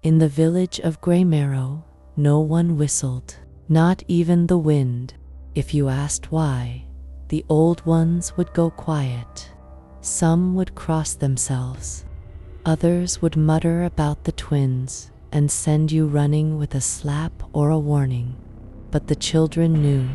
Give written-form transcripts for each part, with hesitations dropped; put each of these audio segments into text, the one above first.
In the village of Greymarrow, no one whistled, not even the wind. If you asked why, the old ones would go quiet. Some would cross themselves. Others would mutter about the twins and send you running with a slap or a warning. But the children knew.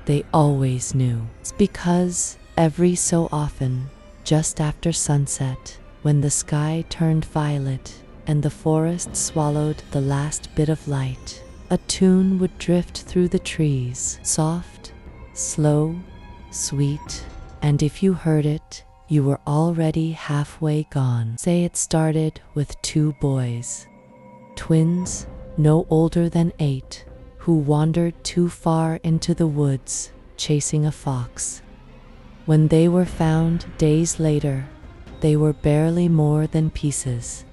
They always knew. It's because every so often, just after sunset, when the sky turned violet and the forest swallowed the last bit of light, a tune would drift through the trees, soft, slow, sweet, and if you heard it, you were already halfway gone. Say it started with two boys, twins, no older than 8, who wandered too far into the woods, chasing a fox. When they were found days later, they were barely more than pieces,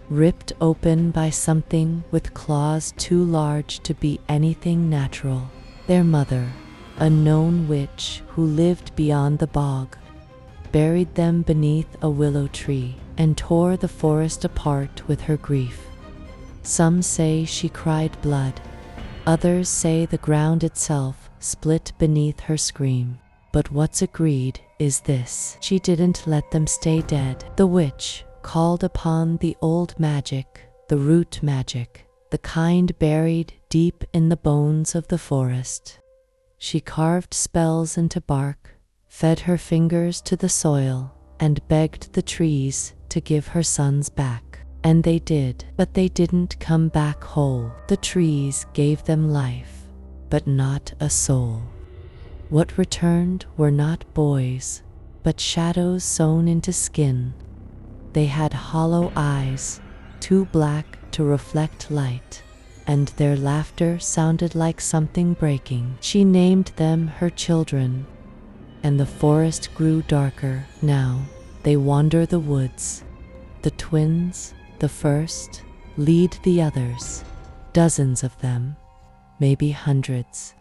ripped open by something with claws too large to be anything natural. Their mother, a known witch who lived beyond the bog, buried them beneath a willow tree and tore the forest apart with her grief. Some say she cried blood. Others say the ground itself split beneath her scream. But what's agreed is this: she didn't let them stay dead. The witch called upon the old magic, the root magic, the kind buried deep in the bones of the forest. She carved spells into bark, fed her fingers to the soil, and begged the trees to give her sons back. And they did, but they didn't come back whole. The trees gave them life, but not a soul. What returned were not boys, but shadows sewn into skin. They had hollow eyes, too black to reflect light, and their laughter sounded like something breaking. She named them her children, and the forest grew darker. Now they wander the woods. The twins, the first, lead the others, dozens of them, maybe hundreds.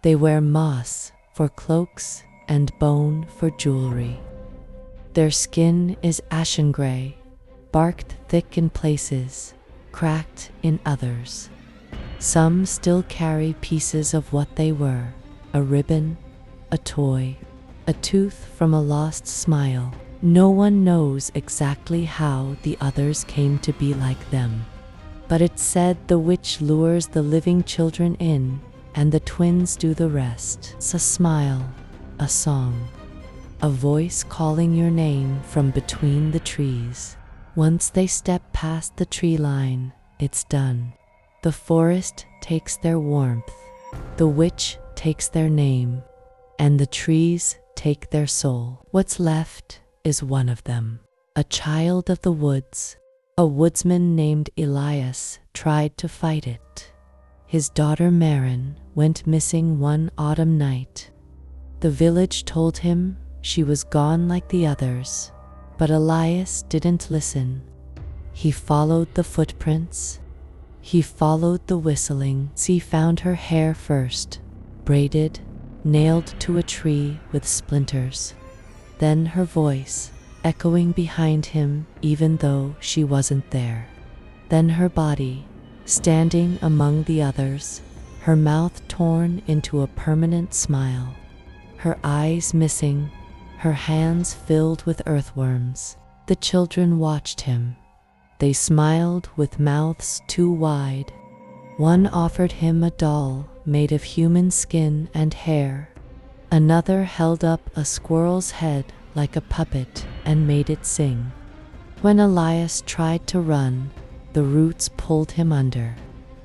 They wear moss for cloaks and bone for jewelry. Their skin is ashen gray, barked thick in places, cracked in others. Some still carry pieces of what they were: a ribbon, a toy, a tooth from a lost smile. No one knows exactly how the others came to be like them, but it's said the witch lures the living children in, and the twins do the rest. It's a smile, a song, a voice calling your name from between the trees. Once they step past the tree line, it's done. The forest takes their warmth, the witch takes their name, and the trees take their soul. What's left is one of them, a child of the woods. A woodsman named Elias tried to fight it. His daughter Marin went missing one autumn night. The village told him she was gone like the others, but Elias didn't listen. He followed the footprints. He followed the whistling. He found her hair first, braided, nailed to a tree with splinters. Then her voice, echoing behind him even though she wasn't there. Then her body, standing among the others, her mouth torn into a permanent smile, her eyes missing, her hands filled with earthworms. The children watched him. They smiled with mouths too wide. One offered him a doll made of human skin and hair. Another held up a squirrel's head like a puppet and made it sing. When Elias tried to run, the roots pulled him under.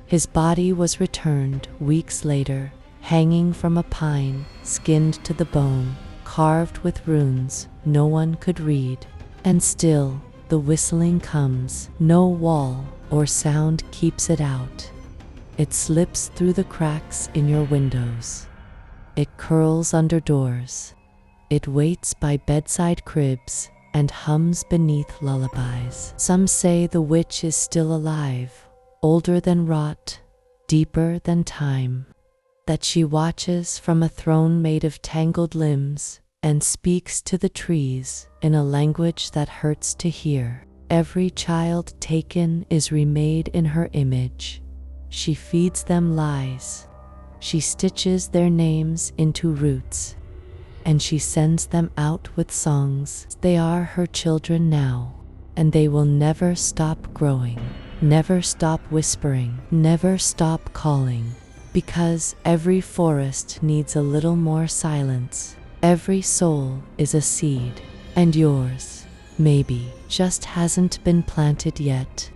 His body was returned weeks later, hanging from a pine, skinned to the bone, carved with runes no one could read. And still, the whistling comes. No wall or sound keeps it out. It slips through the cracks in your windows. It curls under doors. It waits by bedside cribs and hums beneath lullabies. Some say the witch is still alive, older than rot, deeper than time, that she watches from a throne made of tangled limbs and speaks to the trees in a language that hurts to hear. every child taken is remade in her image. She feeds them lies. She stitches their names into roots, and she sends them out with songs. They are her children now, and they will never stop growing, never stop whispering, never stop calling, because every forest needs a little more silence. Every soul is a seed, and yours, maybe, just hasn't been planted yet.